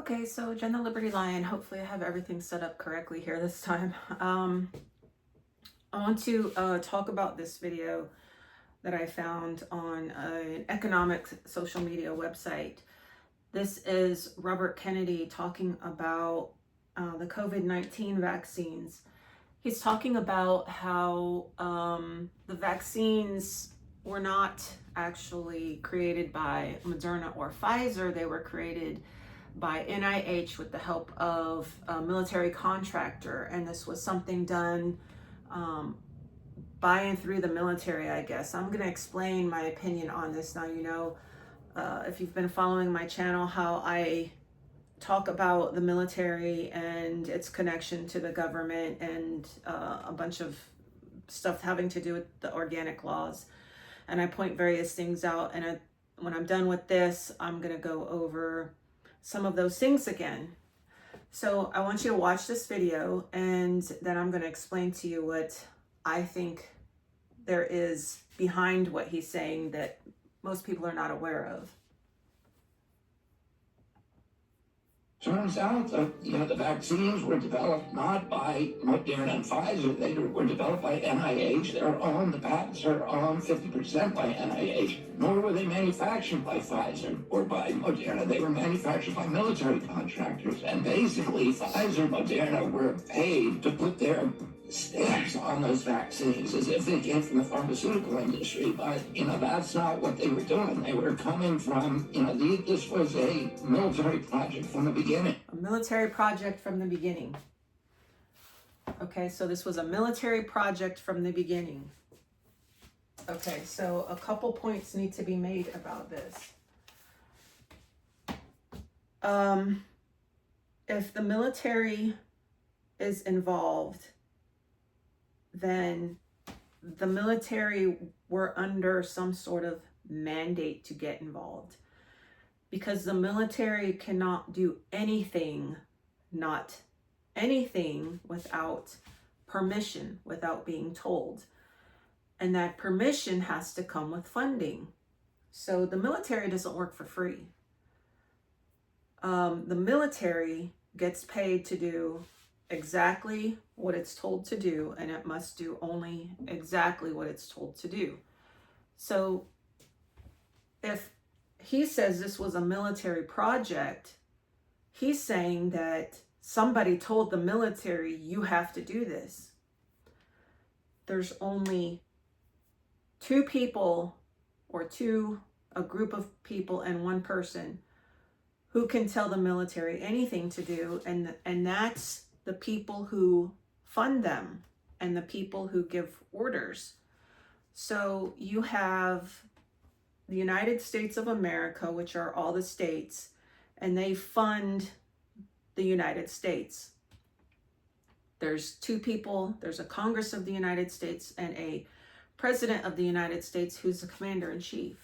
Okay, so Jen the Liberty Lion, hopefully I have everything set up correctly here this time. I want to talk about this video that I found on an economic social media website. This is Robert Kennedy talking about the COVID-19 vaccines. He's talking about how the vaccines were not actually created by Moderna or Pfizer. They were created by NIH with the help of a military contractor, and this was something done by and through the military, I guess. I'm going to explain my opinion on this now. If you've been following my channel, how I talk about the military and its connection to the government and a bunch of stuff having to do with the organic laws. And I point various things out. And when I'm done with this, I'm going to go over some of those things again. So I want you to watch this video, and then I'm going to explain to you what I think there is behind what he's saying that most people are not aware of. Turns out that the vaccines were developed not by Moderna and Pfizer. They were developed by NIH. The patents are owned 50% by NIH. Nor were they manufactured by Pfizer or by Moderna. They were manufactured by military contractors. And basically, Pfizer and Moderna were paid to put their stamps on those vaccines as if they came from the pharmaceutical industry, but that's not what they were doing. They were coming from this was a military project from the beginning. A military project from the beginning. Okay, so this was a military project from the beginning. Okay, so a couple points need to be made about this. If the military is involved, then the military were under some sort of mandate to get involved, because the military cannot do anything, not anything, without permission, without being told. And that permission has to come with funding. So the military doesn't work for free. The military gets paid to do exactly what it's told to do, and it must do only exactly what it's told to do. So if he says this was a military project, he's saying that somebody told the military, you have to do this. There's only two people, or a group of people and one person who can tell the military anything to do, and that's the people who fund them and the people who give orders. So you have the United States of America, which are all the states, and they fund the United States. There's two people, there's a Congress of the United States and a President of the United States who's the Commander-in-Chief.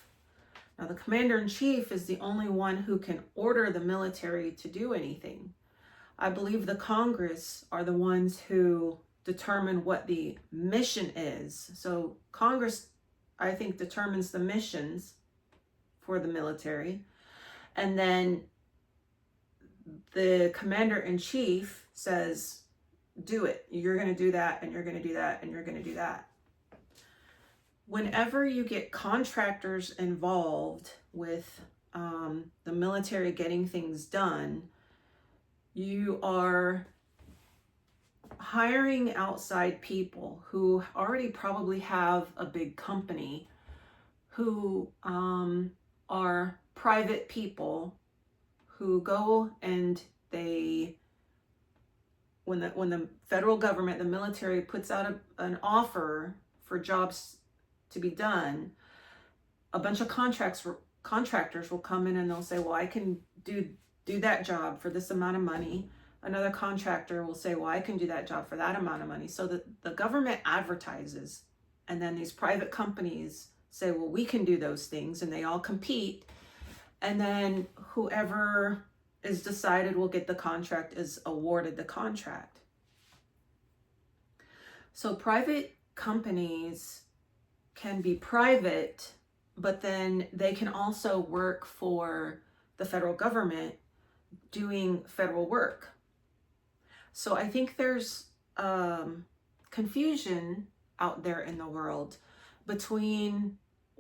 Now, the Commander-in-Chief is the only one who can order the military to do anything. I believe the Congress are the ones who determine what the mission is. So Congress, I think, determines the missions for the military. And then the Commander-in-Chief says, do it. You're going to do that, and you're going to do that, and you're going to do that. Whenever you get contractors involved with the military getting things done, you are hiring outside people who already probably have a big company, who are private people who go and when the federal government, the military, puts out an offer for jobs to be done, a bunch of contractors will come in and they'll say, well, I can do that job for this amount of money. Another contractor will say, well, I can do that job for that amount of money. So the government advertises, and then these private companies say, well, we can do those things, and they all compete. And then whoever is decided will get the contract is awarded the contract. So private companies can be private, but then they can also work for the federal government doing federal work. So I think there's confusion out there in the world between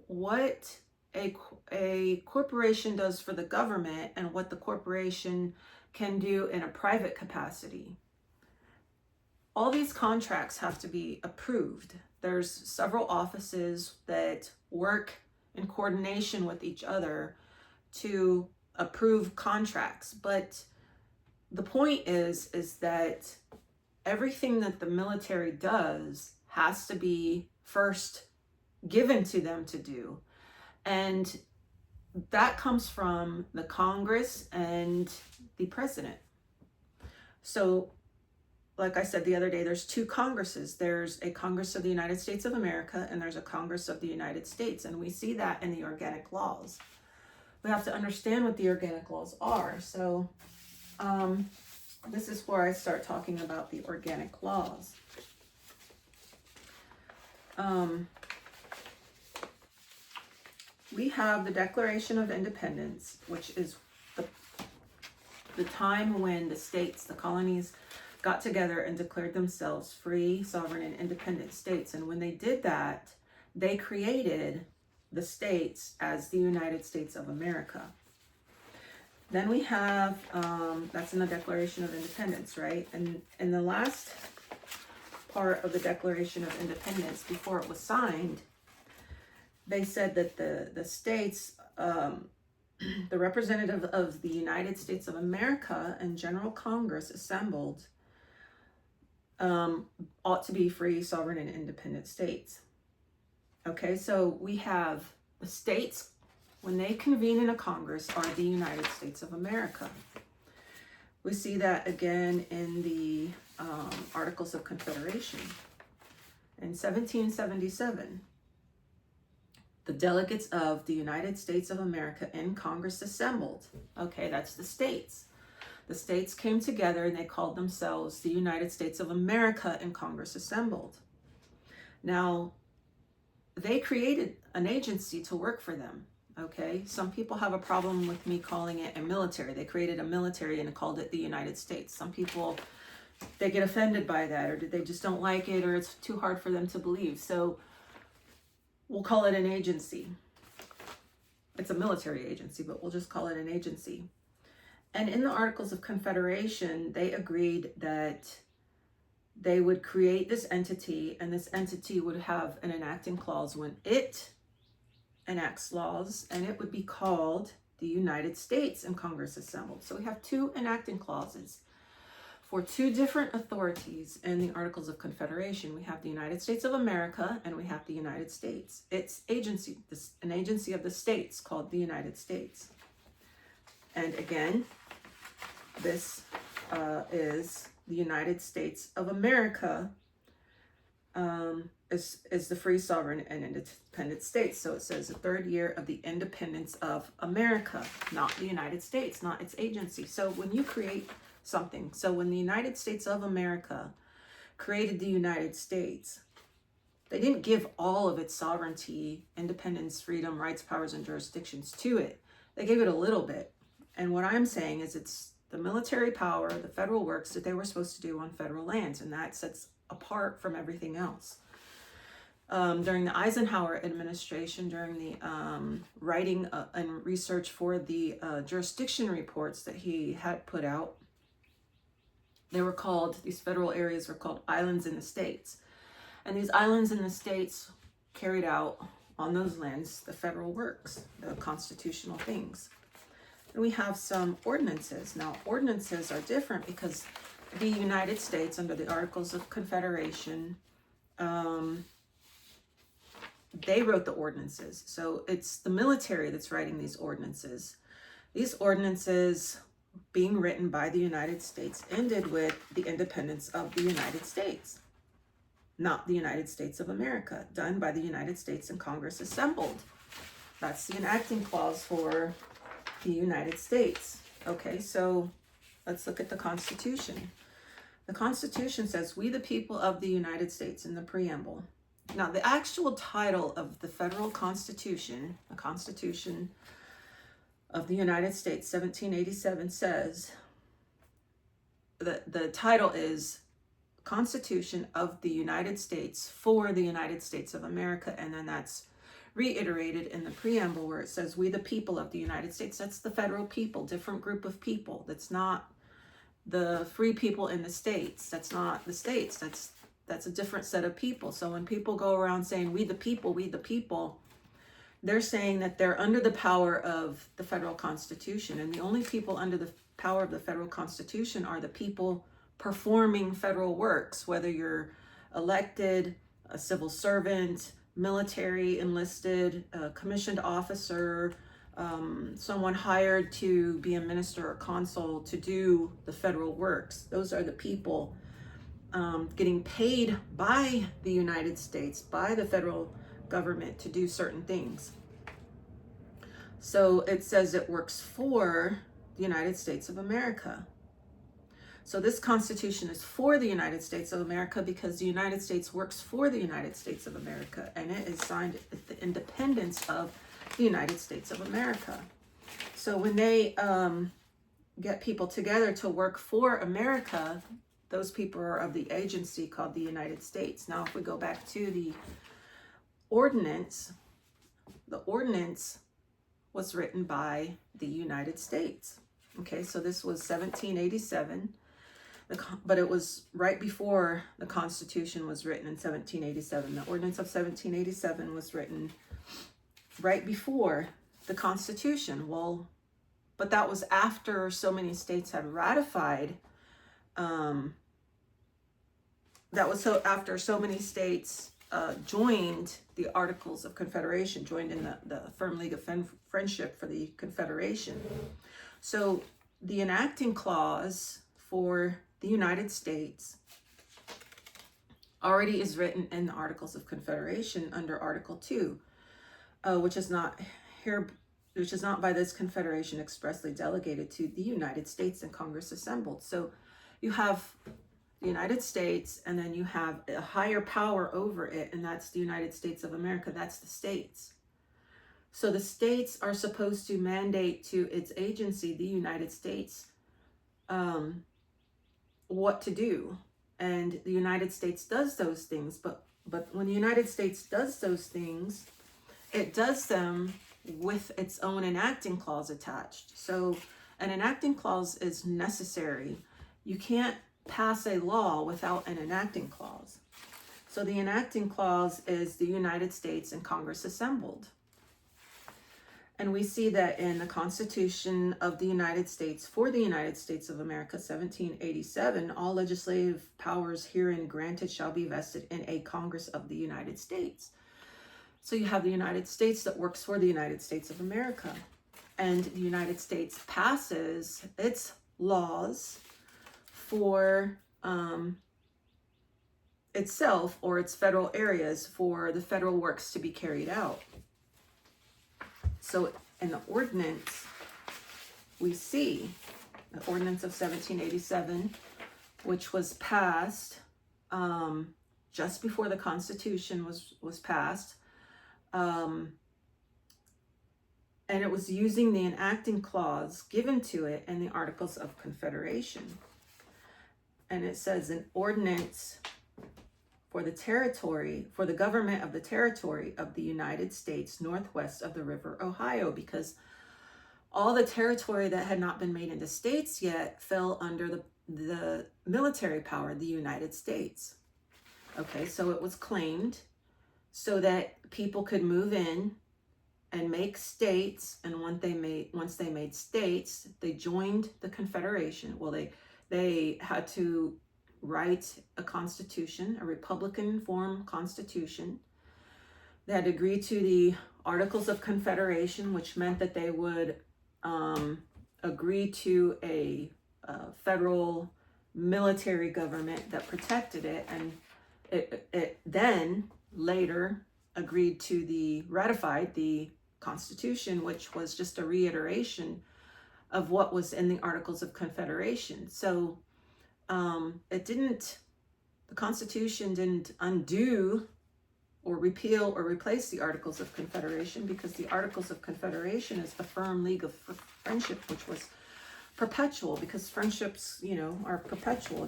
what a corporation does for the government and what the corporation can do in a private capacity. All these contracts have to be approved. There's several offices that work in coordination with each other to approve contracts. But the point is that everything that the military does has to be first given to them to do. And that comes from the Congress and the president. So, like I said the other day, there's two Congresses. There's a Congress of the United States of America, and there's a Congress of the United States. And we see that in the organic laws. We have to understand what the organic laws are. So, this is where I start talking about the organic laws. We have the Declaration of Independence, which is the time when the states, the colonies, got together and declared themselves free, sovereign, and independent states. And when they did that, they created the states as the United States of America. Then we have, that's in the Declaration of Independence, right? And in the last part of the Declaration of Independence, before it was signed, they said that the states, the representative of the United States of America and General Congress assembled ought to be free, sovereign, and independent states. Okay, so we have the states, when they convene in a Congress, are the United States of America. We see that again in the Articles of Confederation. In 1777, the delegates of the United States of America in Congress assembled. Okay, that's the states. The states came together and they called themselves the United States of America, and Congress assembled. Now, they created an agency to work for them. Okay, some people have a problem with me calling it a military. They created a military and called it the United States. Some people, they get offended by that, or they just don't like it, or it's too hard for them to believe. So we'll call it an agency. It's a military agency, but we'll just call it an agency. And in the Articles of Confederation, they agreed that they would create this entity, and this entity would have an enacting clause when it enacts laws, and it would be called the United States, and Congress assembled. So we have two enacting clauses for two different authorities in the Articles of Confederation. We have the United States of America, and we have the United States. It's an agency of the states called the United States. And again, this is the United States of America, is the free, sovereign, and independent states. So it says the third year of the independence of America, not the United States, not its agency. So when you create something, so when the United States of America created the United States, they didn't give all of its sovereignty, independence, freedom, rights, powers, and jurisdictions to it. They gave it a little bit. And what I'm saying is it's the military power, the federal works that they were supposed to do on federal lands, and that sets apart from everything else. During the Eisenhower administration, during the writing and research for the jurisdiction reports that he had put out, these federal areas were called islands in the states. And these islands in the states carried out on those lands the federal works, the constitutional things. And we have some ordinances. Now, ordinances are different because the United States, under the Articles of Confederation, they wrote the ordinances. So it's the military that's writing these ordinances. These ordinances, being written by the United States, ended with the independence of the United States, not the United States of America, done by the United States and Congress assembled. That's the enacting clause for the United States. Okay, so let's look at the Constitution. The Constitution says, "We the people of the United States," in the preamble. Now, the actual title of the federal Constitution, the Constitution of the United States, 1787, says that the title is Constitution of the United States for the United States of America. And then that's reiterated in the preamble where it says, we the people of the United States. That's the federal people, different group of people. That's not the free people in the states. That's not the states. That's a different set of people. So when people go around saying, we the people, they're saying that they're under the power of the federal Constitution. And the only people under the power of the federal Constitution are the people performing federal works, whether you're elected, a civil servant, military, enlisted, a commissioned officer, someone hired to be a minister or consul to do the federal works. Those are the people getting paid by the United States, by the federal government to do certain things. So it says it works for the United States of America. So this Constitution is for the United States of America because the United States works for the United States of America, and it is signed at the independence of the United States of America. So when they get people together to work for America, those people are of the agency called the United States. Now, if we go back to the ordinance was written by the United States. Okay, so this was 1787, but it was right before the Constitution was written in 1787. The Ordinance of 1787 was written right before the Constitution. Well, but that was after so many states had ratified. After so many states joined the Articles of Confederation, joined in the Firm League of Friendship for the Confederation. So the enacting clause for the United States already is written in the Articles of Confederation under Article 2, which is not by this Confederation expressly delegated to the United States and Congress assembled. So you have the United States, and then you have a higher power over it, and that's the United States of America. That's the states. So the states are supposed to mandate to its agency, the United States, what to do. And the United States does those things. But when the United States does those things, it does them with its own enacting clause attached. So an enacting clause is necessary. You can't pass a law without an enacting clause. So the enacting clause is the United States and Congress assembled. And we see that in the Constitution of the United States for the United States of America, 1787, all legislative powers herein granted shall be vested in a Congress of the United States. So you have the United States that works for the United States of America. And the United States passes its laws for itself or its federal areas for the federal works to be carried out. So in the ordinance, we see the Ordinance of 1787, which was passed just before the Constitution was passed. And it was using the enacting clause given to it in the Articles of Confederation. And it says an ordinance for the territory, for the government of the territory of the United States northwest of the River Ohio, because all the territory that had not been made into states yet fell under the military power, the United States. Okay, so it was claimed so that people could move in and make states, and once they made states, they joined the Confederation. Well, they had to write a constitution, a Republican form constitution. They had to agree to the Articles of Confederation, which meant that they would agree to a federal military government that protected it, and it then later ratified the Constitution, which was just a reiteration of what was in the Articles of Confederation. So the Constitution didn't undo or repeal or replace the Articles of Confederation, because the Articles of Confederation is the firm league of friendship, which was perpetual, because friendships, you know, are perpetual.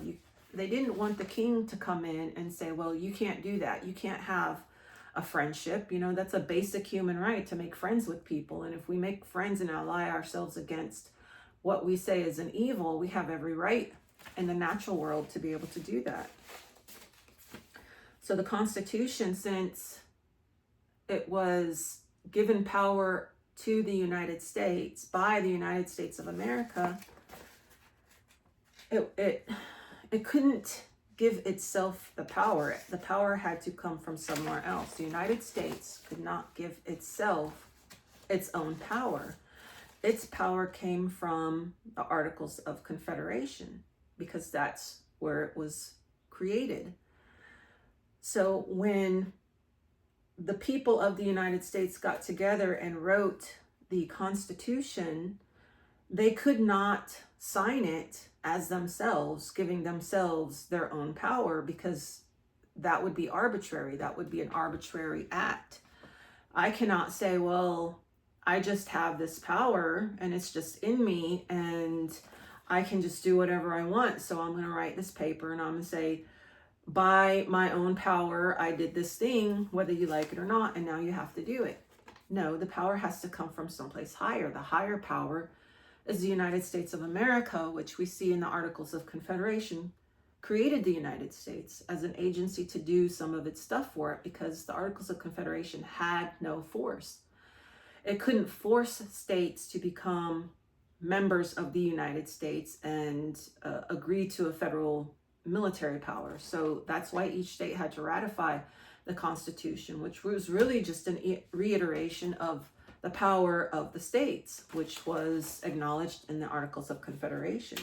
They didn't want the king to come in and say, well, you can't do that. You can't have a friendship. You know, that's a basic human right to make friends with people. And if we make friends and ally ourselves against what we say is an evil, we have every right in the natural world to be able to do that. So the Constitution, since it was given power to the United States by the United States of America, it couldn't give itself the power. The power had to come from somewhere else. The United States could not give itself its own power. Its power came from the Articles of Confederation, because that's where it was created. So when the people of the United States got together and wrote the Constitution, they could not sign it as themselves, giving themselves their own power, because that would be arbitrary. That would be an arbitrary act. I cannot say, well, I just have this power and it's just in me and I can just do whatever I want. So I'm going to write this paper and I'm going to say, by my own power, I did this thing, whether you like it or not, and now you have to do it. No, the power has to come from someplace higher. The higher power is the United States of America, which we see in the Articles of Confederation, created the United States as an agency to do some of its stuff for it, because the Articles of Confederation had no force. It couldn't force states to become members of the United States and agree to a federal military power. So that's why each state had to ratify the Constitution, which was really just a reiteration of the power of the states, which was acknowledged in the Articles of Confederation.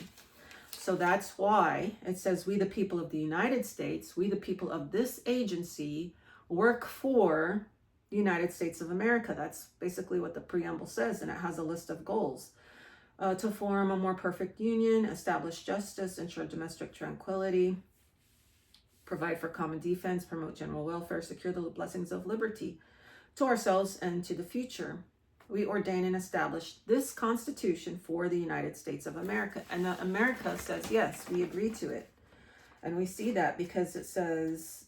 So that's why it says, we the people of the United States, we the people of this agency, work for the United States of America. That's basically what the preamble says, and it has a list of goals. To form a more perfect union, establish justice, ensure domestic tranquility, provide for common defense, promote general welfare, secure the blessings of liberty to ourselves and to the future. We ordain and establish this Constitution for the United States of America. And America says, yes, we agree to it. And we see that because it says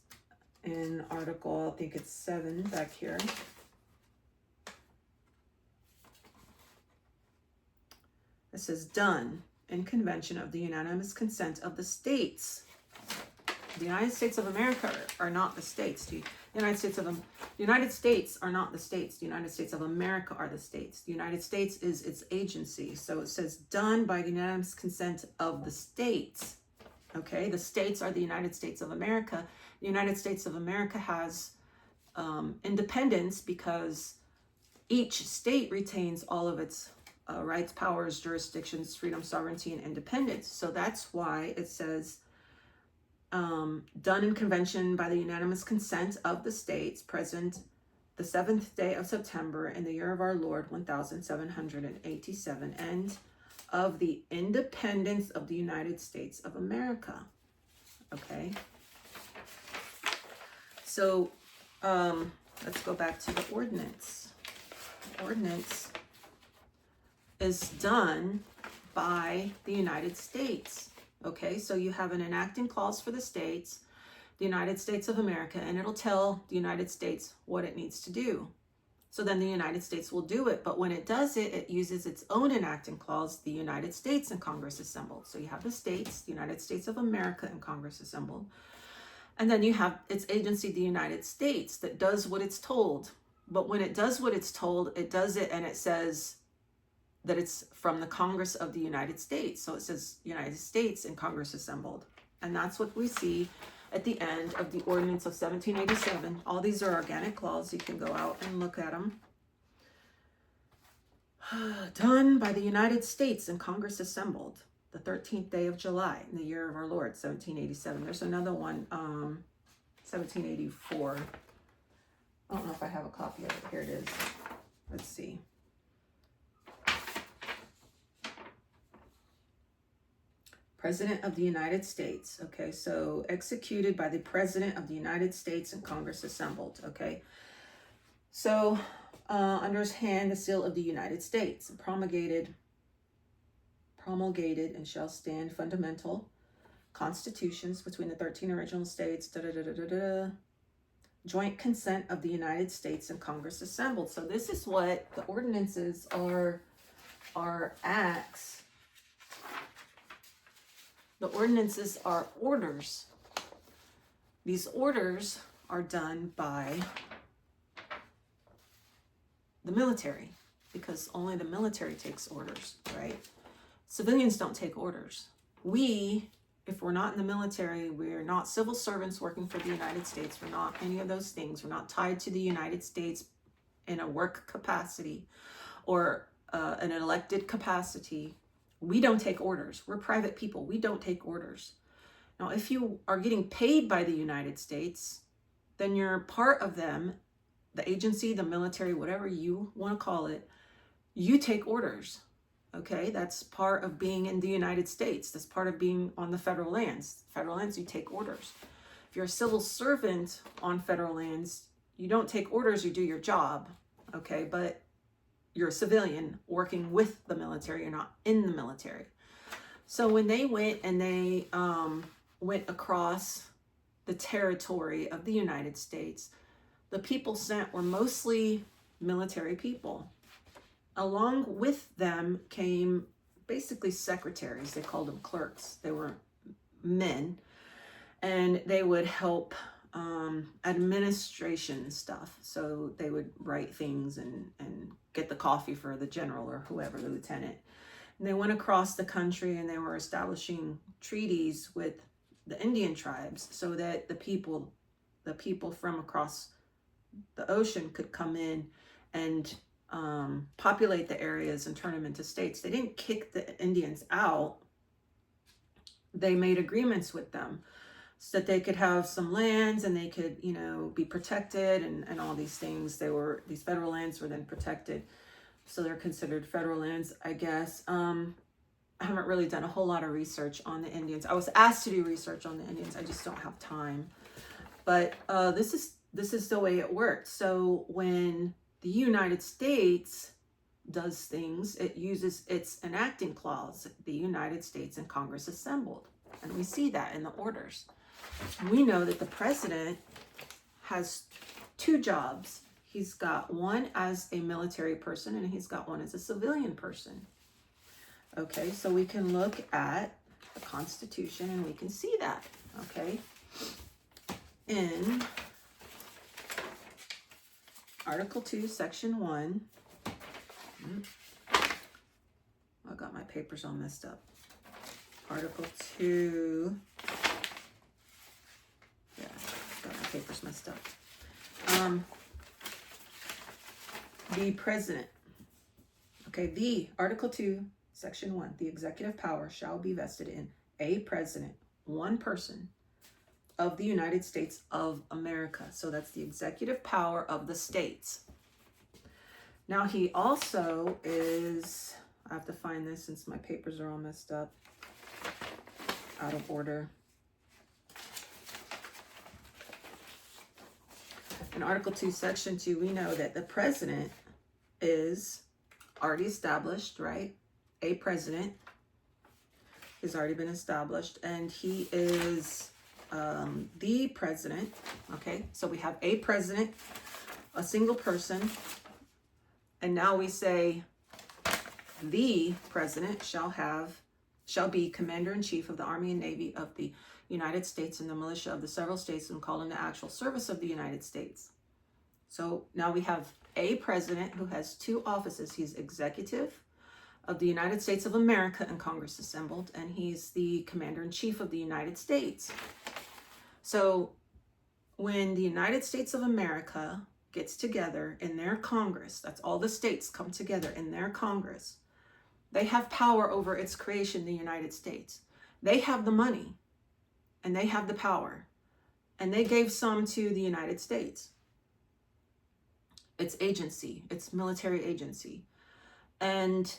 in Article, I think it's 7 back here. It says, done in convention of the unanimous consent of the states. The United States of America are not the states. The United States are not the states. The United States of America are the states. The United States is its agency. So it says, done by the unanimous consent of the states. Okay, the states are the United States of America. The United States of America has independence because each state retains all of its rights, powers, jurisdictions, freedom, sovereignty, and independence. So that's why it says, done in convention by the unanimous consent of the states, present the 7th day of September in the year of our Lord, 1787, and of the independence of the United States of America. Okay. So let's go back to the ordinance. The ordinance is done by the United States. Okay, so you have an enacting clause for the states, the United States of America, and it'll tell the United States what it needs to do. So then the United States will do it. But when it does it, it uses its own enacting clause, the United States and Congress assembled. So you have the states, the United States of America and Congress assembled. And then you have its agency, the United States, that does what it's told. But when it does what it's told, it does it and it says that it's from the Congress of the United States. So it says United States and Congress assembled. And that's what we see at the end of the Ordinance of 1787. All these are organic laws. You can go out and look at them. Done by the United States and Congress assembled, the 13th day of July in the year of our Lord, 1787. There's another one, 1784. I don't know if I have a copy of it. Here it is. Let's see. President of the United States. Okay, so executed by the President of the United States and Congress assembled. Okay, so under his hand the seal of the United States, promulgated and shall stand fundamental constitutions between the 13 original states. Joint consent of the United States and Congress assembled. So this is what the ordinances are acts. The ordinances are orders. These orders are done by the military, because only the military takes orders, right? Civilians don't take orders. If we're not in the military, we're not civil servants working for the United States. We're not any of those things. We're not tied to the United States in a work capacity or an elected capacity. We don't take orders. We're private people. We don't take orders. Now, if you are getting paid by the United States, then you're part of them, the agency, the military, whatever you want to call it. You take orders. Okay, that's part of being in the United States. That's part of being on the federal lands. Federal lands, you take orders. If you're a civil servant on federal lands, you don't take orders, you do your job. Okay, but you're a civilian working with the military, you're not in the military. So when they went and they went across the territory of the United States, the people sent were mostly military people. Along with them came basically secretaries. They called them clerks. They were men, and they would help administration stuff. So they would write things and get the coffee for the general or whoever, the lieutenant. And they went across the country and they were establishing treaties with the Indian tribes so that the people from across the ocean could come in and populate the areas and turn them into states. They didn't kick the Indians out. They made agreements with them so that they could have some lands and they could, be protected and all these things. These federal lands were then protected. So they're considered federal lands, I guess. I haven't really done a whole lot of research on the Indians. I was asked to do research on the Indians. I just don't have time. But this is the way it worked. So when the United States does things, it uses its enacting clause, the United States and Congress assembled. And we see that in the orders. We know that the president has two jobs. He's got one as a military person and he's got one as a civilian person. Okay, so we can look at the Constitution and we can see that, okay? In Article 2, Section 1. I got my papers all messed up. Article 2. Yeah, got my papers messed up. The president. Okay, the Article 2, Section 1. The executive power shall be vested in a president, one person, of the United States of America. So that's the executive power of the states. Now he also is, I have to find this since my papers are all messed up, out of order. In Article 2, Section 2, we know that the president is already established, right? A president has already been established, and he is the president. Okay, so we have a president, a single person, and now we say the president shall be commander-in-chief of the Army and Navy of the United States and the militia of the several states and called into actual service of the United States. So now we have a president who has two offices. He's executive of the United States of America and Congress assembled, and he's the commander-in-chief of the United States. So when the United States of America gets together in their Congress, that's all the states come together in their Congress, they have power over its creation, the United States. They have the money and they have the power, and they gave some to the United States. Its agency, its military agency. And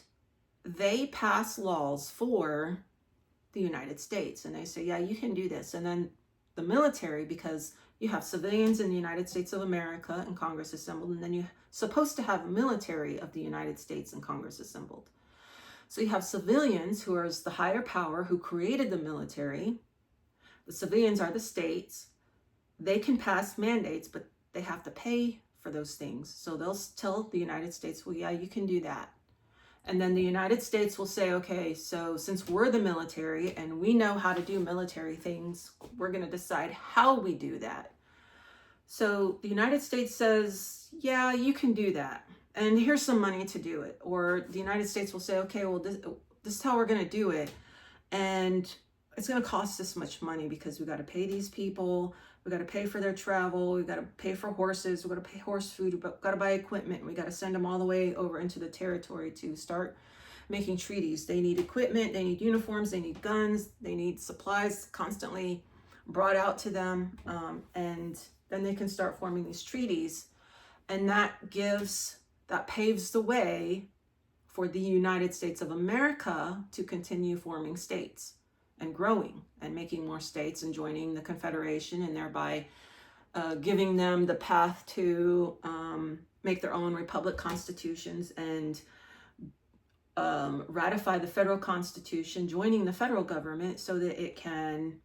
they pass laws for the United States. And they say, yeah, you can do this. And then the military, because you have civilians in the United States of America and Congress assembled, and then you're supposed to have military of the United States and Congress assembled. So you have civilians who are the higher power who created the military. The civilians are the states. They can pass mandates, but they have to pay for those things. So they'll tell the United States, well, yeah, you can do that. And then the United States will say, okay, so since we're the military and we know how to do military things, we're going to decide how we do that. So the United States says, yeah, you can do that. And here's some money to do it. Or the United States will say, okay, well, this is how we're going to do it. And it's going to cost this much money because we got to pay these people. We got to pay for their travel. We got to pay for horses. We got to pay horse food. We got to buy equipment. We got to send them all the way over into the territory to start making treaties. They need equipment. They need uniforms. They need guns. They need supplies constantly brought out to them. And then they can start forming these treaties. And that paves the way for the United States of America to continue forming states and growing and making more states and joining the Confederation, and thereby giving them the path to make their own republic constitutions and ratify the federal constitution, joining the federal government so that it can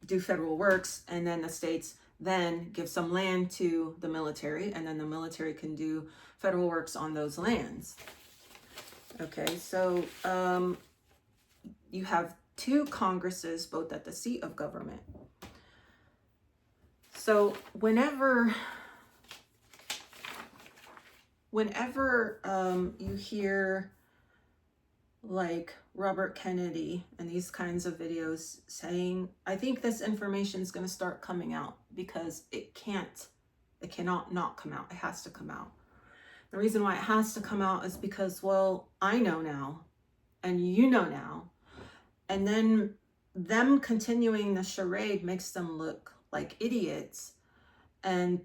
do federal works, and then the states then give some land to the military, and then the military can do federal works on those lands. Okay, so you have two Congresses, both at the seat of government. So whenever you hear like Robert Kennedy and these kinds of videos saying, I think this information is going to start coming out because it cannot not come out. It has to come out. The reason why it has to come out is because, well, I know now and you know now, and then them continuing the charade makes them look like idiots and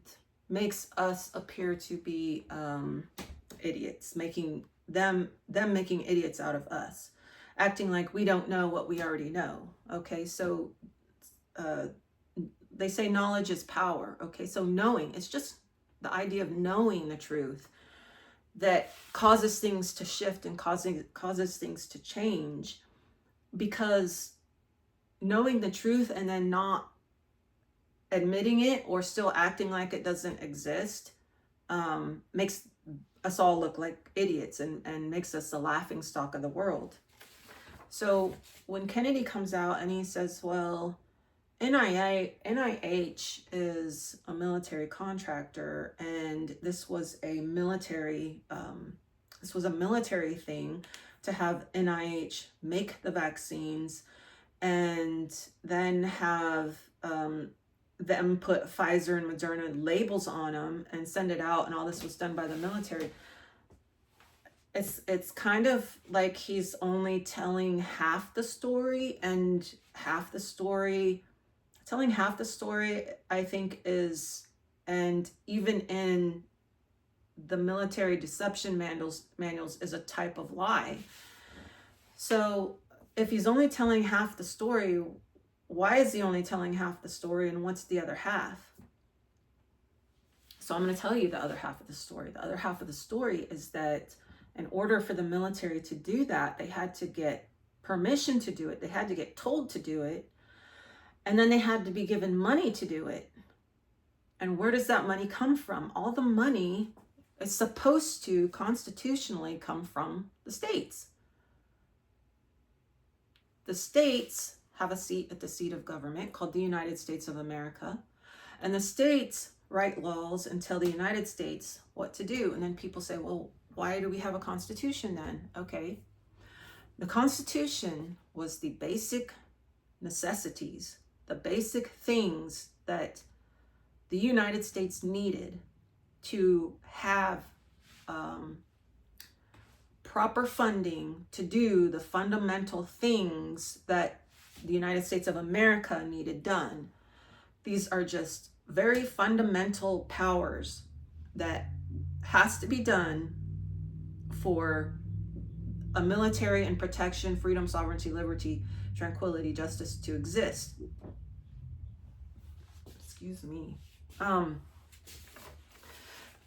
makes us appear to be idiots, making them making idiots out of us, acting like we don't know what we already know. Okay, so they say knowledge is power. Okay, so knowing, it's just the idea of knowing the truth that causes things to shift and causes things to change, because knowing the truth and then not admitting it or still acting like it doesn't exist makes us all look like idiots and makes us the laughing stock of the world. So when Kennedy comes out and he says, well, NIH is a military contractor, and this was a military thing to have NIH make the vaccines and then have them put Pfizer and Moderna labels on them and send it out, and all this was done by the military. It's kind of like he's only telling half the story, and telling half the story, I think, is, and even in the military deception manuals is a type of lie. So if he's only telling half the story, why is he only telling half the story, and what's the other half? So I'm going to tell you the other half of the story. The other half of the story is that in order for the military to do that, they had to get permission to do it. They had to get told to do it. And then they had to be given money to do it. And where does that money come from? All the money is supposed to constitutionally come from the states. The states have a seat at the seat of government called the United States of America. And the states write laws and tell the United States what to do. And then people say, well, why do we have a constitution then? Okay. The Constitution was the basic necessities, the basic things that the United States needed to have proper funding to do the fundamental things that the United States of America needed done. These are just very fundamental powers that has to be done for a military and protection, freedom, sovereignty, liberty, tranquility, justice to exist. Excuse me.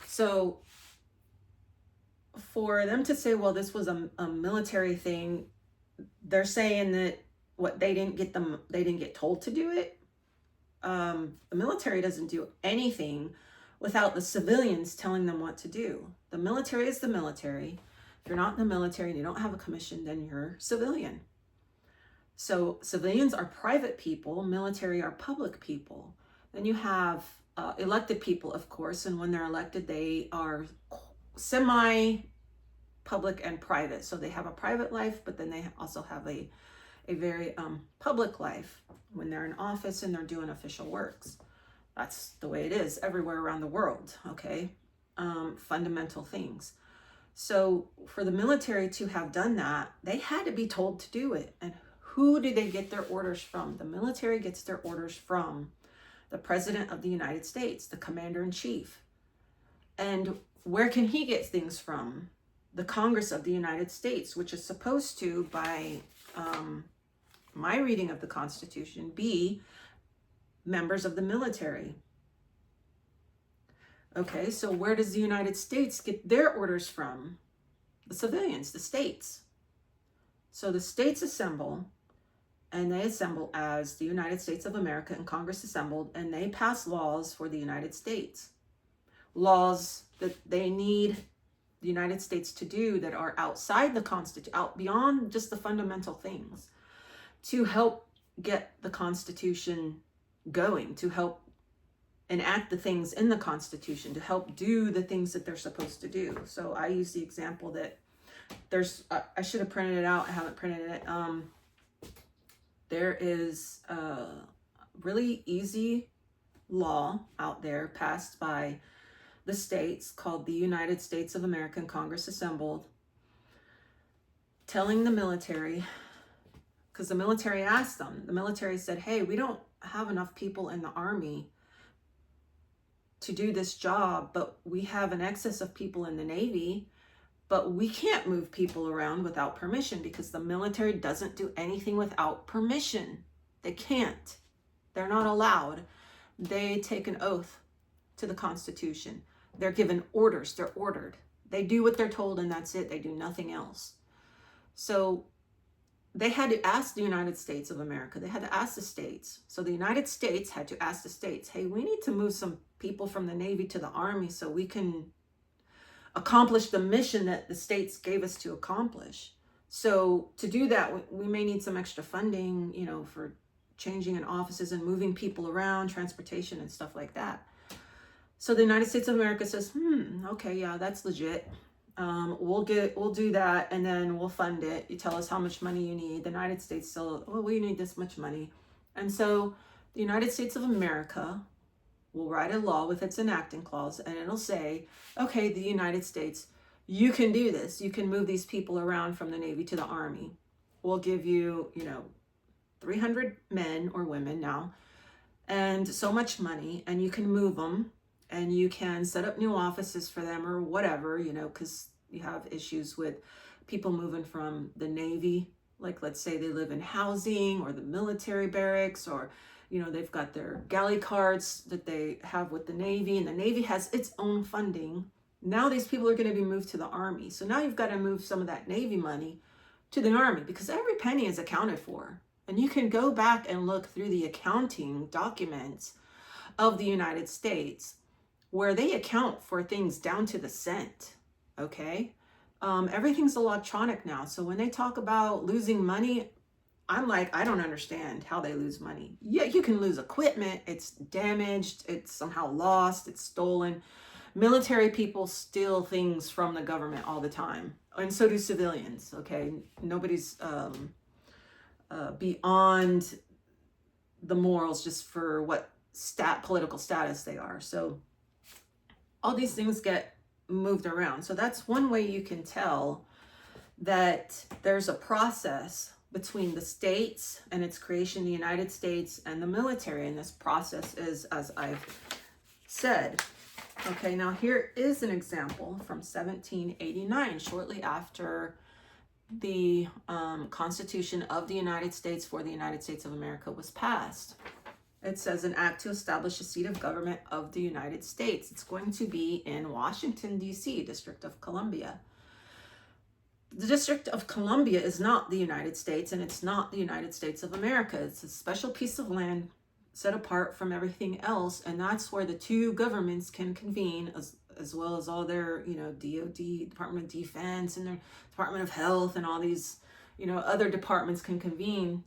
So for them to say, well, this was a military thing, they're saying that what they didn't get told to do it. The military doesn't do anything without the civilians telling them what to do. The military is the military. If you're not in the military and you don't have a commission, then you're civilian. So civilians are private people, military are public people. Then you have elected people, of course, and when they're elected, they are semi-public and private. So they have a private life, but then they also have a very public life when they're in office and they're doing official works. That's the way it is everywhere around the world, okay? Fundamental things. So for the military to have done that, they had to be told to do it. And who do they get their orders from? The military gets their orders from the President of the United States, the Commander-in-Chief. And where can he get things from? The Congress of the United States, which is supposed to, by my reading of the Constitution, be members of the military. Okay, so where does the United States get their orders from? The civilians, the states. So the states assemble, and they assemble as the United States of America, and Congress assembled, and they pass laws for the United States. Laws that they need the United States to do that are outside the Constitution, out beyond just the fundamental things, to help get the Constitution going, to help enact the things in the Constitution, to help do the things that they're supposed to do. So I use the example that there's, I should have printed it out, I haven't printed it. There is a really easy law out there passed by the states called the United States of America and Congress assembled, telling the military, because the military asked them, the military said, hey, we don't have enough people in the Army to do this job, but we have an excess of people in the Navy, but we can't move people around without permission because the military doesn't do anything without permission. They can't. They're not allowed. They take an oath to the Constitution. They're given orders. They're ordered. They do what they're told and that's it. They do nothing else. So they had to ask the United States of America. They had to ask the states. So the United States had to ask the states, hey, we need to move some people from the Navy to the Army so we can accomplish the mission that the states gave us to accomplish. So to do that, we may need some extra funding, you know, for changing in offices and moving people around, transportation and stuff like that. So the United States of America says, okay, yeah, that's legit. We'll do that and then we'll fund it. You tell us how much money you need. The United States still, well, we need this much money. And so the United States of America will write a law with its enacting clause and it'll say, okay, the United States, you can do this. You can move these people around from the Navy to the Army. We'll give you, 300 men or women now and so much money, and you can move them. And you can set up new offices for them or whatever, because you have issues with people moving from the Navy. Like, let's say they live in housing or the military barracks, or, they've got their galley cards that they have with the Navy, and the Navy has its own funding. Now these people are going to be moved to the Army. So now you've got to move some of that Navy money to the Army because every penny is accounted for. And you can go back and look through the accounting documents of the United States where they account for things down to the cent, okay? Everything's electronic now. So when they talk about losing money, I'm like, I don't understand how they lose money. Yeah, you can lose equipment. It's damaged. It's somehow lost. It's stolen. Military people steal things from the government all the time. And so do civilians, okay? Nobody's beyond the morals just for what political status they are. So all these things get moved around. So that's one way you can tell that there's a process between the states and its creation, the United States, and the military. And this process is, as I've said. Okay, now here is an example from 1789, shortly after the Constitution of the United States for the United States of America was passed. It says an act to establish a seat of government of the United States. It's going to be in Washington, D.C., District of Columbia. The District of Columbia is not the United States, and it's not the United States of America. It's a special piece of land set apart from everything else, and that's where the two governments can convene, as well as all their, DOD, Department of Defense, and their Department of Health, and all these, other departments can convene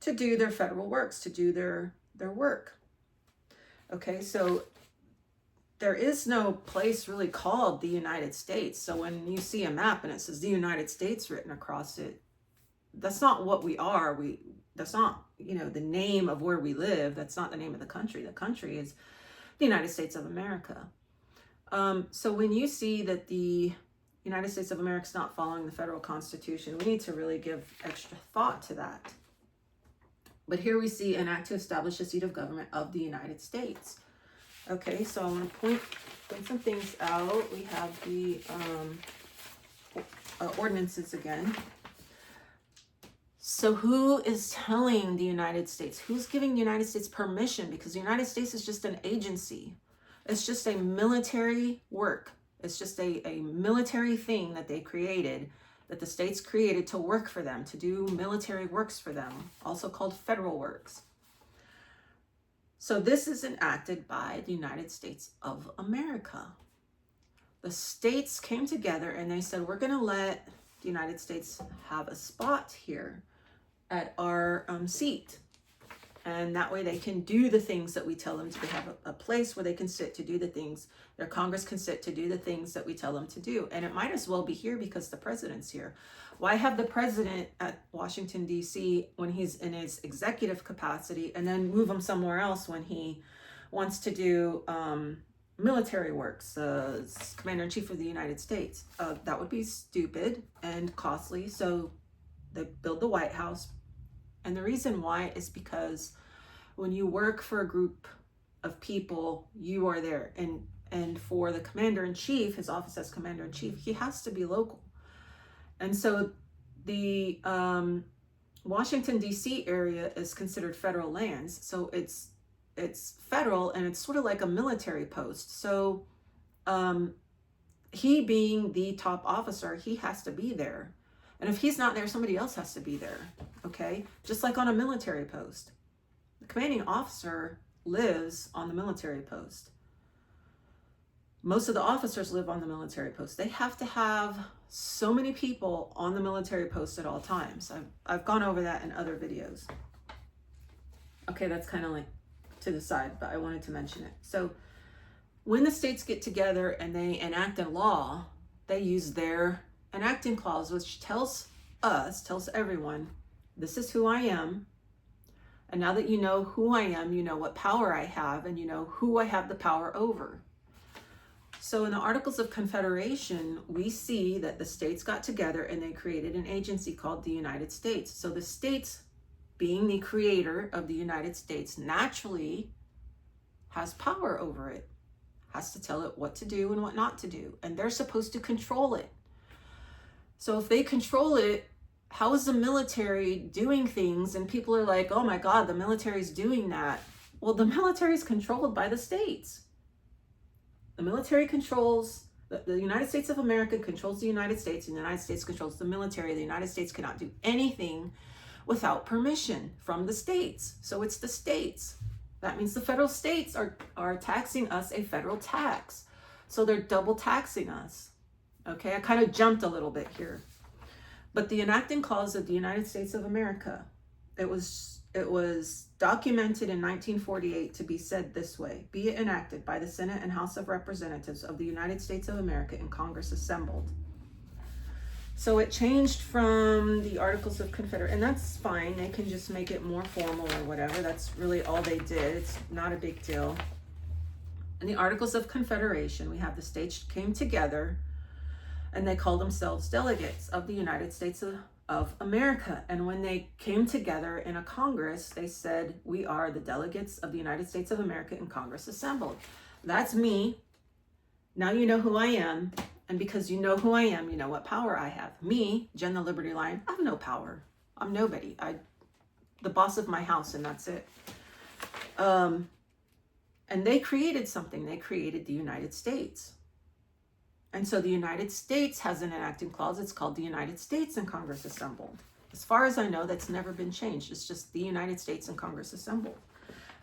to do their federal works, to do their work. Okay, so there is no place really called the United States. So when you see a map and it says the United States written across it, that's not what we are. That's not, the name of where we live. That's not the name of the country. The country is the United States of America. So when you see that the United States of America is not following the federal Constitution, we need to really give extra thought to that. But here we see an act to establish a seat of government of the United States. Okay, so I want to point some things out. We have the ordinances again. So who is telling the United States? Who's giving the United States permission? Because the United States is just an agency. It's just a military work. It's just a military thing that they created, that the states created to work for them, to do military works for them, also called federal works. So this is enacted by the United States of America. The states came together and they said, we're going to let the United States have a spot here at our seat. And that way they can do the things that we tell them to. They have a place where they can sit to do the things. Their Congress can sit to do the things that we tell them to do. And it might as well be here because the president's here. Why have the president at Washington, D.C. when he's in his executive capacity, and then move him somewhere else when he wants to do military works, Commander-in-Chief of the United States? That would be stupid and costly. So they build the White House. And the reason why is because when you work for a group of people, you are there. And for the Commander-in-Chief, his office as Commander-in-Chief, he has to be local. And so the Washington, D.C. area is considered federal lands. So it's federal, and it's sort of like a military post. So he being the top officer, he has to be there. And if he's not there, somebody else has to be there, okay? Just like on a military post. The commanding officer lives on the military post. Most of the officers live on the military post. They have to have so many people on the military post at all times. I've gone over that in other videos. Okay, that's kind of like to the side, but I wanted to mention it. So when the states get together and they enact a law, they use their enacting clause, which tells everyone, this is who I am. And now that you know who I am, you know what power I have, and you know who I have the power over. So in the Articles of Confederation, we see that the states got together and they created an agency called the United States. So the states, being the creator of the United States, naturally has power over it, has to tell it what to do and what not to do. And they're supposed to control it. So if they control it, how is the military doing things? And people are like, oh my God, the military's doing that. Well, the military is controlled by the states. The military controls, the United States of America controls the United States, and the United States controls the military. The United States cannot do anything without permission from the states. So it's the states. That means the federal states are taxing us a federal tax. So they're double taxing us. Okay, I kind of jumped a little bit here. But the enacting clause of the United States of America, it was documented in 1948 to be said this way: be it enacted by the Senate and House of Representatives of the United States of America in Congress assembled. So it changed from the Articles of Confederation, and that's fine. They can just make it more formal or whatever. That's really all they did. It's not a big deal. In the Articles of Confederation, we have the states came together and they called themselves delegates of the United States of America. And when they came together in a Congress, they said, we are the delegates of the United States of America in Congress assembled. That's me. Now you know who I am. And because you know who I am, you know what power I have. Me, Jen the Liberty Lion, I have no power. I'm nobody. The boss of my house, and that's it. And they created something. They created the United States. And so the United States has an enacting clause. It's called the United States and Congress Assembled. As far as I know, that's never been changed. It's just the United States and Congress Assembled.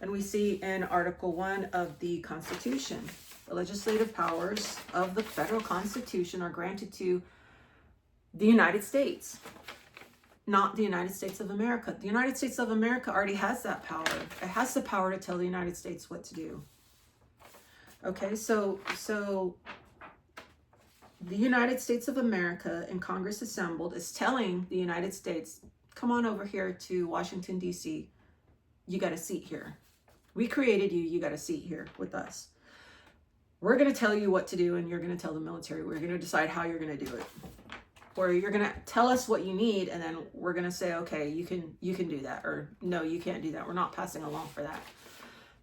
And we see in Article 1 of the Constitution, the legislative powers of the federal Constitution are granted to the United States, not the United States of America. The United States of America already has that power. It has the power to tell the United States what to do. Okay, so the United States of America and Congress Assembled is telling the United States, come on over here to Washington, D.C. You got a seat here. We created you. You got a seat here with us. We're going to tell you what to do, and you're going to tell the military. We're going to decide how you're going to do it. Or you're going to tell us what you need, and then we're going to say, okay, you can do that. Or no, you can't do that. We're not passing along for that.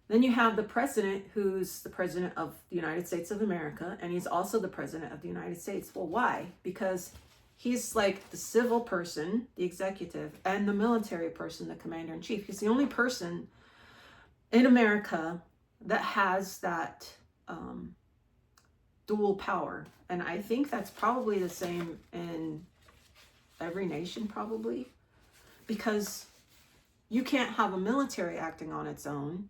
Then you have the president, who's the president of the United States of America, and he's also the president of the United States. Well, why? Because he's like the civil person, the executive, and the military person, the commander-in-chief. He's the only person in America that has that dual power. And I think that's probably the same in every nation, probably. Because you can't have a military acting on its own.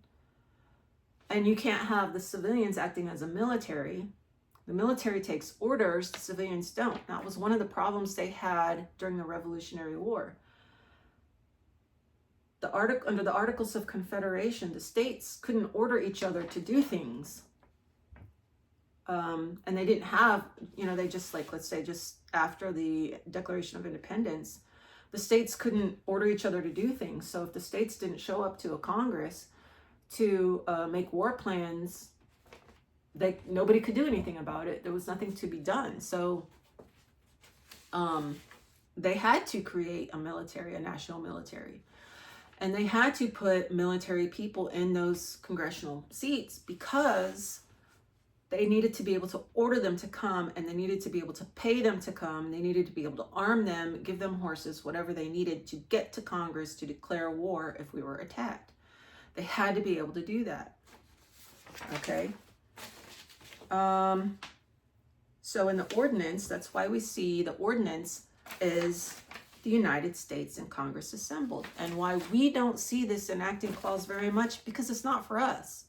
And you can't have the civilians acting as a military. The military takes orders, the civilians don't. That was one of the problems they had during the Revolutionary War. Under the Articles of Confederation, the states couldn't order each other to do things. And they didn't have, they just let's say just after the Declaration of Independence, the states couldn't order each other to do things. So if the states didn't show up to a Congress to make war plans, nobody could do anything about it. There was nothing to be done. So they had to create a national military. And they had to put military people in those congressional seats because they needed to be able to order them to come, and they needed to be able to pay them to come. They needed to be able to arm them, give them horses, whatever they needed to get to Congress to declare war if we were attacked. They had to be able to do that. Okay. So in the ordinance, that's why we see the ordinance is the United States and Congress Assembled. And why we don't see this enacting clause very much, because it's not for us.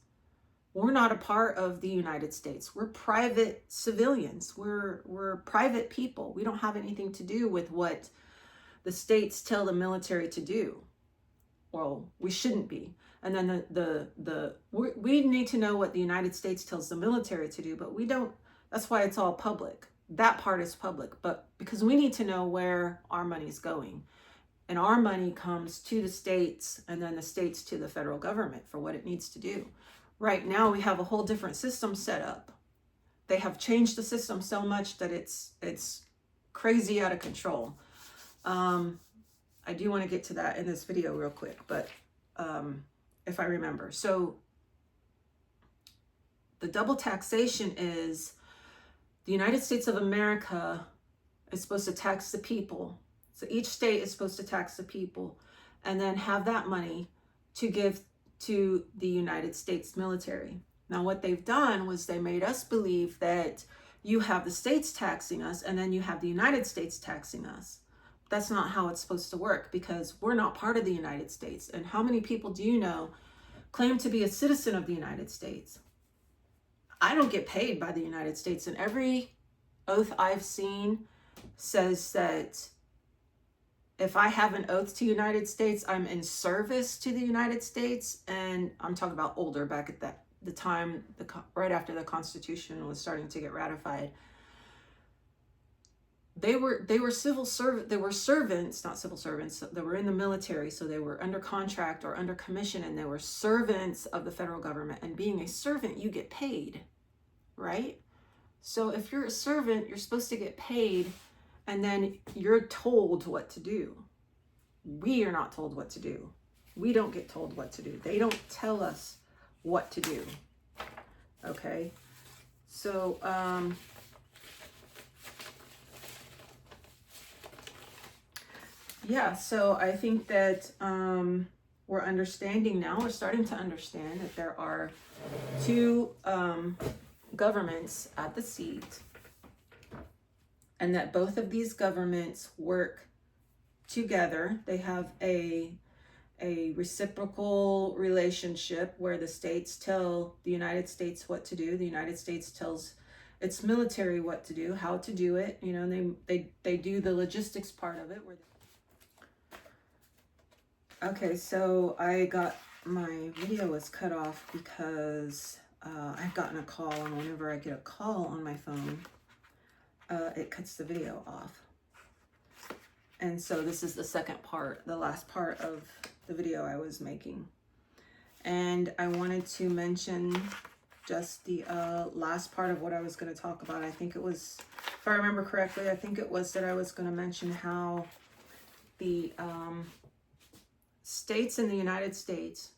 We're not a part of the United States. We're private civilians. We're private people. We don't have anything to do with what the states tell the military to do. Well, we shouldn't be. And then we need to know what the United States tells the military to do, but we don't. That's why it's all public. That part is public, but because we need to know where our money's going. And our money comes to the states, and then the states to the federal government for what it needs to do. Right now, we have a whole different system set up. They have changed the system so much that it's crazy out of control. I do want to get to that in this video real quick, but if I remember. So the double taxation is the United States of America is supposed to tax the people. So each state is supposed to tax the people and then have that money to give to the United States military. Now, what they've done was they made us believe that you have the states taxing us and then you have the United States taxing us. That's not how it's supposed to work, because we're not part of the United States. And how many people do you know claim to be a citizen of the United States? I don't get paid by the United States, and every oath I've seen says that if I have an oath to the United States, I'm in service to the United States. And I'm talking about older, back at the time, right after the Constitution was starting to get ratified. They were civil servant. They were servants, not civil servants. They were in the military, so they were under contract or under commission, and they were servants of the federal government. And being a servant, you get paid, right? So if you're a servant, you're supposed to get paid, and then you're told what to do. We are not told what to do. We don't get told what to do. They don't tell us what to do. Okay, so yeah, so I think that we're understanding now, we're starting to understand that there are two governments at the seat, and that both of these governments work together. They have a reciprocal relationship where the states tell the United States what to do. The United States tells its military what to do, how to do it. You know, and they do the logistics part of it. Okay, so I got my video was cut off because I've gotten a call, and whenever I get a call on my phone, it cuts the video off. And so this is the second part, the last part of the video I was making. And I wanted to mention just the last part of what I was going to talk about. I think it was, if I remember correctly, I think it was that I was going to mention how the states in the United States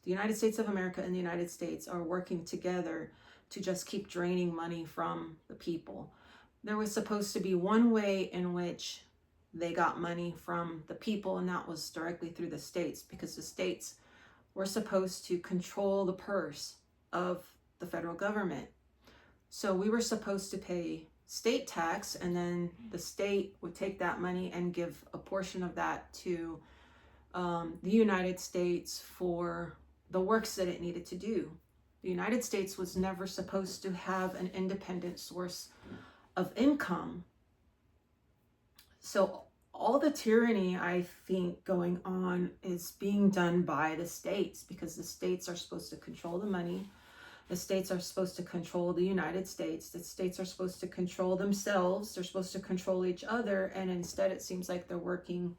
of America and the United States are working together to just keep draining money from the people. There was supposed to be one way in which they got money from the people, and that was directly through the states, because the states were supposed to control the purse of the federal government. So we were supposed to pay state tax, and then the state would take that money and give a portion of that to the United States for the works that it needed to do. The United States was never supposed to have an independent source of income. So all the tyranny, I think, going on is being done by the states, because the states are supposed to control the money. The states are supposed to control the United States. The states are supposed to control themselves. They're supposed to control each other. And instead, it seems like they're working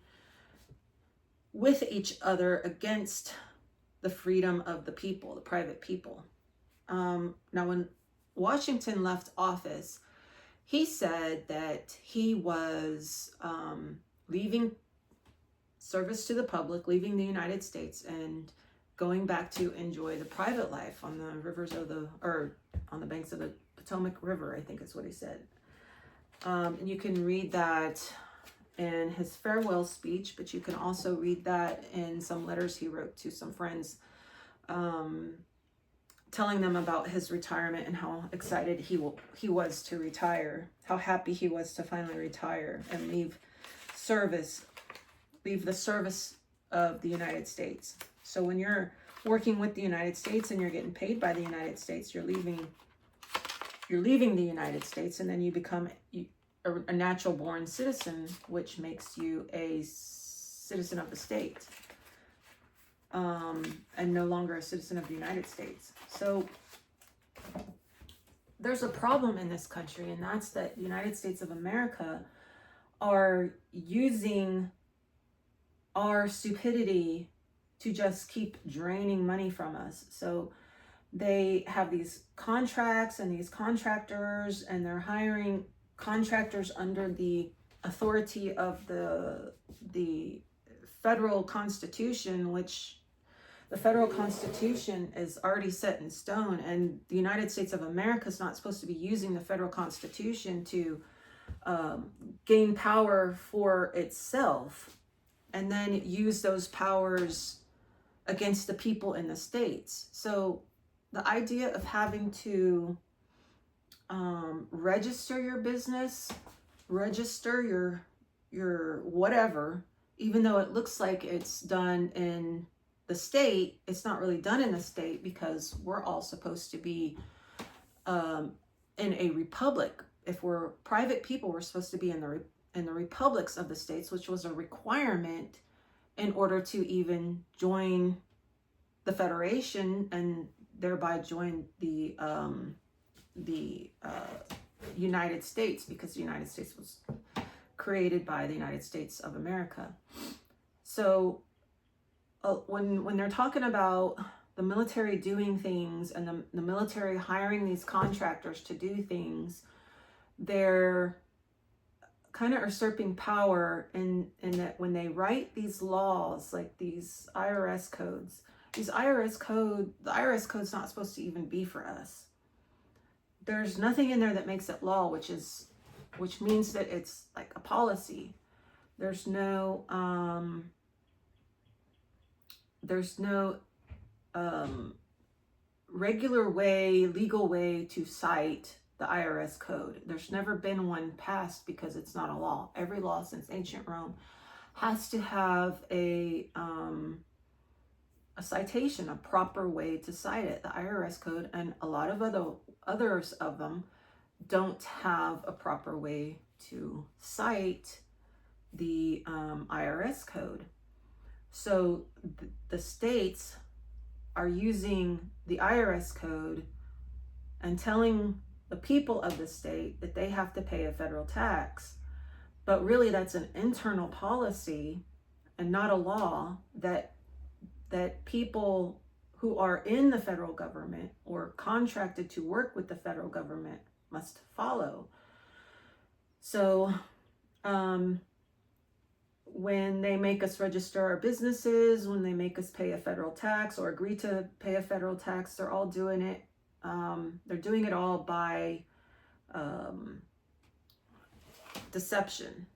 with each other against the freedom of the people, the private people. Now, when Washington left office, he said that he was leaving service to the public, leaving the United States, and going back to enjoy the private life on the rivers of on the banks of the Potomac River, I think is what he said. And you can read that in his farewell speech, but you can also read that in some letters he wrote to some friends, telling them about his retirement and how excited he was to retire, how happy he was to finally retire and leave the service of the United States. So when you're working with the United States and you're getting paid by the United States, you're leaving the United States, and then you become a natural born citizen, which makes you a citizen of the state, and no longer a citizen of the United States. So there's a problem in this country, and that's that the United States of America are using our stupidity to just keep draining money from us. So they have these contracts and these contractors, and they're hiring contractors under the authority of the federal Constitution, which the federal Constitution is already set in stone, and the United States of America is not supposed to be using the federal Constitution to gain power for itself and then use those powers against the people in the states. So the idea of having to register your business, register your whatever, even though it looks like it's done in the state, it's not really done in the state, because we're all supposed to be in a republic. If we're private people, we're supposed to be in the republics of the states, which was a requirement in order to even join the Federation and thereby join the United States, because the United States was created by the United States of America. So when they're talking about the military doing things and the military hiring these contractors to do things, they're kind of usurping power in that when they write these laws, like these IRS codes, the IRS code's not supposed to even be for us. There's nothing in there that makes it law, which means that it's like a policy. There's no regular way, legal way to cite the IRS code. There's never been one passed because it's not a law. Every law since ancient Rome has to have a citation, a proper way to cite it. The IRS code and a lot of others of them don't have a proper way to cite the IRS code. So the states are using the IRS code and telling the people of the state that they have to pay a federal tax. But really that's an internal policy and not a law that people who are in the federal government or contracted to work with the federal government must follow. So when they make us register our businesses, when they make us pay a federal tax or agree to pay a federal tax, they're all doing it. They're doing it all by deception.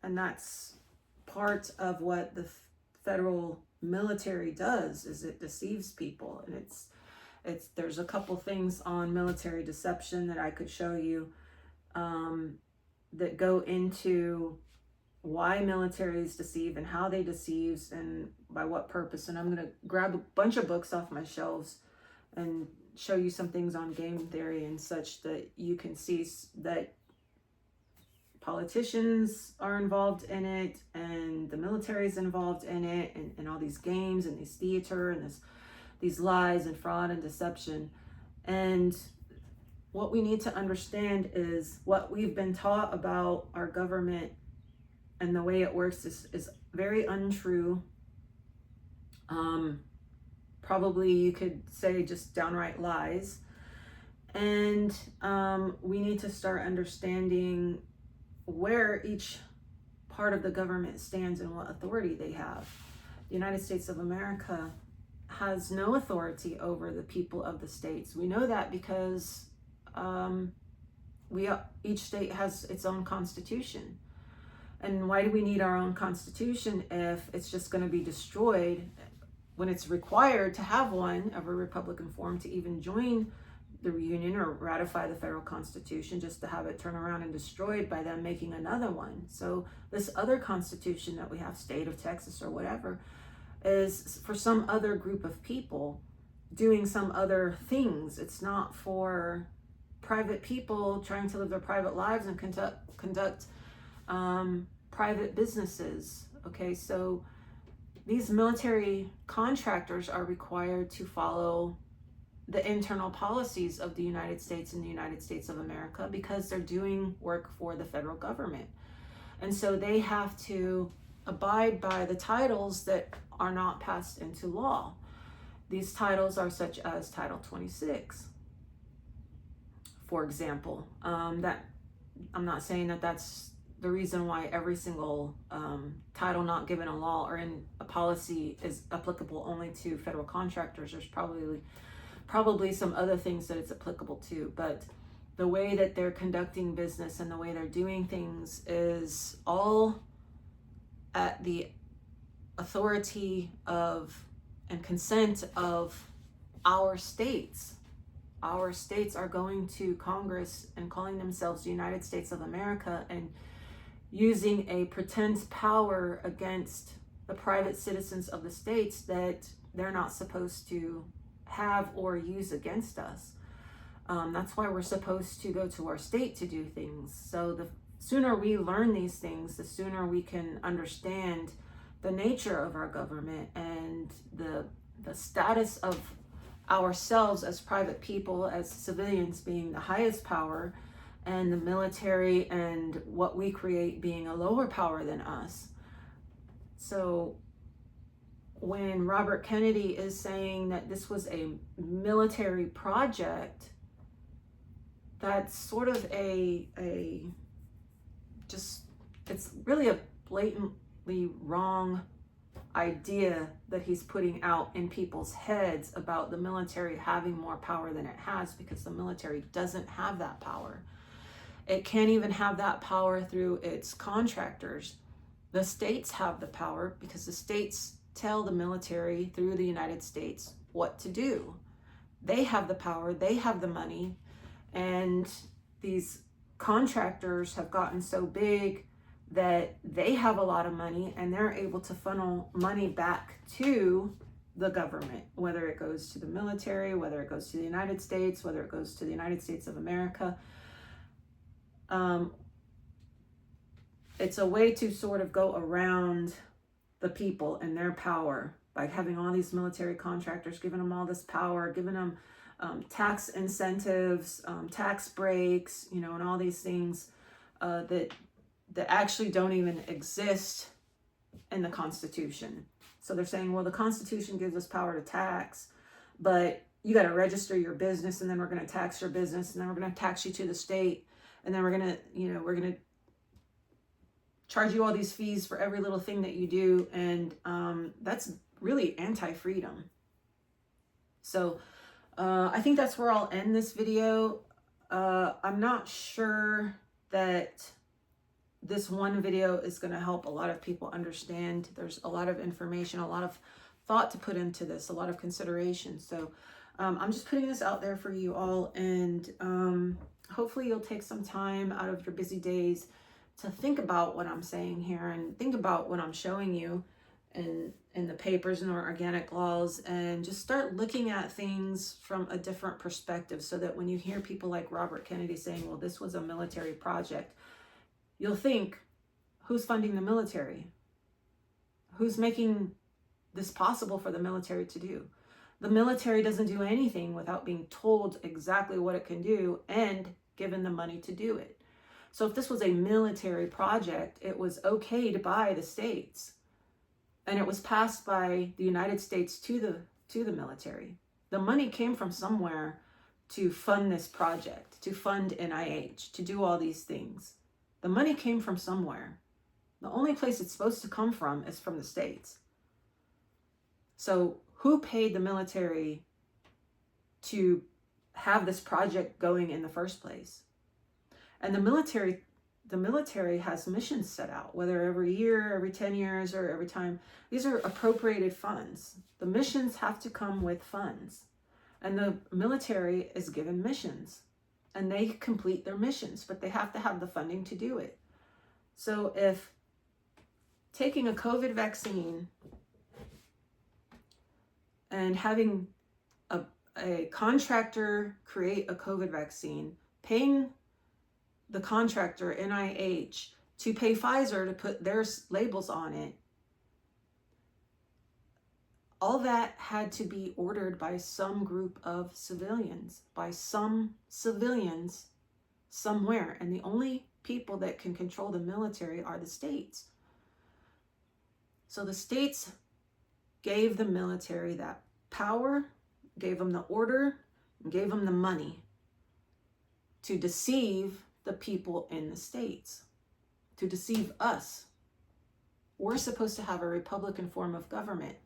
And that's part of what the federal military does, is it deceives people. And there's a couple things on military deception that I could show you that go into why militaries deceive and how they deceive and by what purpose. And I'm going to grab a bunch of books off my shelves and show you some things on game theory and such that you can see that politicians are involved in it and the military is involved in it, and all these games and these theater and these lies and fraud and deception. And what we need to understand is what we've been taught about our government and the way it works is very untrue. Probably you could say just downright lies. And we need to start understanding where each part of the government stands and what authority they have. The United States of America has no authority over the people of the states. We know that because each state has its own constitution. And why do we need our own constitution if it's just going to be destroyed when it's required to have one of a Republican form to even join the union or ratify the federal constitution, just to have it turn around and destroyed by them making another one? So this other constitution that we have, state of Texas or whatever, is for some other group of people doing some other things. It's not for private people trying to live their private lives and conduct private businesses. Okay, so these military contractors are required to follow the internal policies of the United States and the United States of America because they're doing work for the federal government. And so they have to abide by the titles that are not passed into law. These titles are such as Title 26, for example. That I'm not saying that that's the reason why every single title not given a law or in a policy is applicable only to federal contractors. There's probably some other things that it's applicable to, but the way that they're conducting business and the way they're doing things is all at the authority of and consent of our states. Our states are going to Congress and calling themselves the United States of America and using a pretend power against the private citizens of the states that they're not supposed to have or use against us. That's why we're supposed to go to our state to do things. So the sooner we learn these things, the sooner we can understand the nature of our government and the status of ourselves as private people, as civilians being the highest power, and the military and what we create being a lower power than us. So when Robert Kennedy is saying that this was a military project, that's sort of it's really a blatantly wrong idea that he's putting out in people's heads about the military having more power than it has, because the military doesn't have that power. It can't even have that power through its contractors. The states have the power because the states tell the military through the United States what to do. They have the power, they have the money, and these contractors have gotten so big that they have a lot of money and they're able to funnel money back to the government, whether it goes to the military, whether it goes to the United States, whether it goes to the United States of America. It's a way to sort of go around the people and their power by having all these military contractors, giving them all this power, giving them tax incentives, tax breaks, you know, and all these things that actually don't even exist in the Constitution. So they're saying, well, the Constitution gives us power to tax, but you got to register your business, and then we're going to tax your business, and then we're going to tax you to the state, and then we're going to, you know, we're going to charge you all these fees for every little thing that you do, and that's really anti-freedom. So I think that's where I'll end this video. I'm not sure that this one video is going to help a lot of people understand. There's a lot of information, a lot of thought to put into this, a lot of consideration. So I'm just putting this out there for you all, and hopefully you'll take some time out of your busy days to think about what I'm saying here, and think about what I'm showing you in the papers and the organic laws, and just start looking at things from a different perspective, so that when you hear people like Robert Kennedy saying, well, this was a military project, you'll think, who's funding the military? Who's making this possible for the military to do? The military doesn't do anything without being told exactly what it can do and given the money to do it. So if this was a military project, it was okayed by the states, and it was passed by the United States to the military. The money came from somewhere to fund this project, to fund NIH, to do all these things. The money came from somewhere. The only place it's supposed to come from is from the states. So who paid the military to have this project going in the first place? And the military has missions set out, whether every year, every 10 years, or every time. These are appropriated funds. The missions have to come with funds. And the military is given missions, and they complete their missions, but they have to have the funding to do it. So if taking a COVID vaccine and having a contractor create a COVID vaccine, paying the contractor, NIH, to pay Pfizer to put their labels on it, all that had to be ordered by some group of civilians, by some civilians somewhere. And the only people that can control the military are the states. So the states gave the military that power, gave them the order, and gave them the money to deceive the people in the states, to deceive us. We're supposed to have a Republican form of government.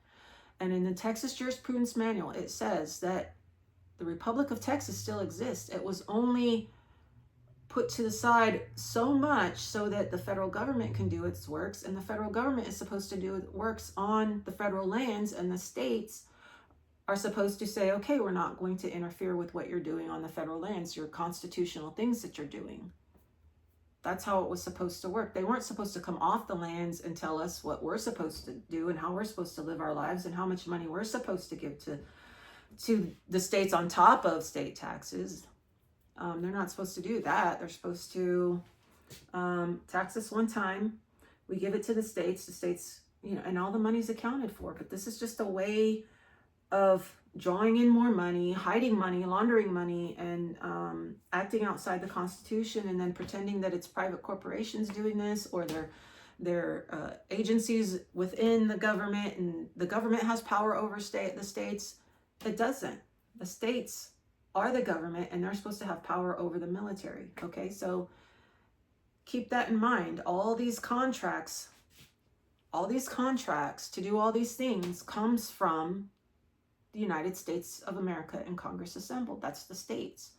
And in the Texas Jurisprudence Manual, it says that the Republic of Texas still exists. It was only put to the side so much so that the federal government can do its works, and the federal government is supposed to do works on the federal lands, and the states are supposed to say, okay, we're not going to interfere with what you're doing on the federal lands, your constitutional things that you're doing. That's how it was supposed to work. They weren't supposed to come off the lands and tell us what we're supposed to do and how we're supposed to live our lives and how much money we're supposed to give to the states on top of state taxes. They're not supposed to do that. They're supposed to tax us one time. We give it to the states, you know, and all the money's accounted for. But this is just a way of drawing in more money, hiding money, laundering money, and acting outside the Constitution, and then pretending that it's private corporations doing this, or they're agencies within the government, and the government has power over the states. It doesn't. The states are the government, and they're supposed to have power over the military. Okay, so keep that in mind. All these contracts to do all these things comes from the United States of America and Congress assembled. That's the states.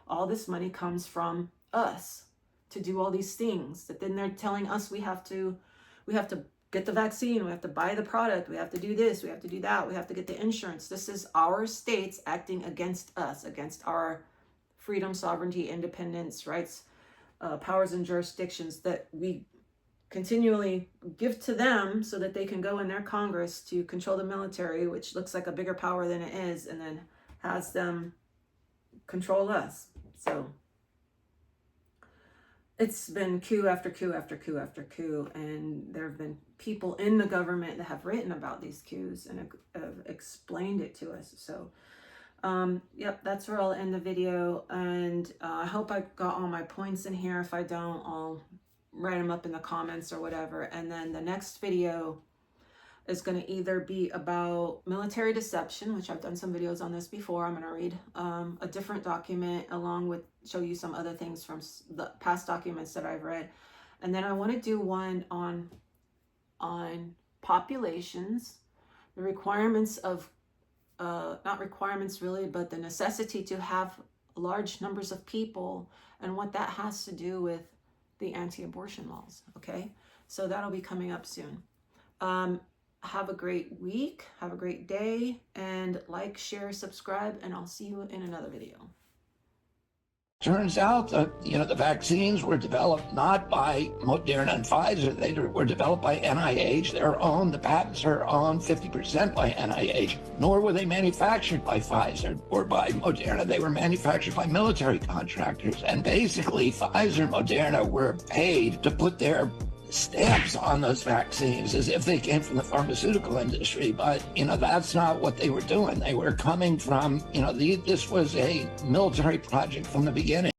All this money comes from us to do all these things that then they're telling us we have to we have to get the vaccine, we have to buy the product, we have to do this, we have to do that, we have to get the insurance. This is our states acting against us, against our freedom, sovereignty, independence, rights, powers and jurisdictions that we continually give to them so that they can go in their Congress to control the military, which looks like a bigger power than it is, and then has them control us. So it's been coup after coup after coup after coup, and there have been people in the government that have written about these coups and have explained it to us. So yep, that's where I'll end the video, and I hope I got all my points in here. If I don't, I'll write them up in the comments or whatever. And then the next video is going to either be about military deception, which I've done some videos on this before. I'm going to read a different document along with show you some other things from the past documents that I've read. And then I want to do one on populations, the requirements of, not requirements really, but the necessity to have large numbers of people and what that has to do with the anti-abortion laws. Okay, so that'll be coming up soon. Have a great week, have a great day, and like, share, subscribe, and I'll see you in another video. Turns out that, the vaccines were developed not by Moderna and Pfizer. They were developed by NIH. They're owned, the patents are owned 50% by NIH. Nor were they manufactured by Pfizer or by Moderna. They were manufactured by military contractors. And basically, Pfizer and Moderna were paid to put their stamps on those vaccines as if they came from the pharmaceutical industry. But, that's not what they were doing. They were coming from, this was a military project from the beginning.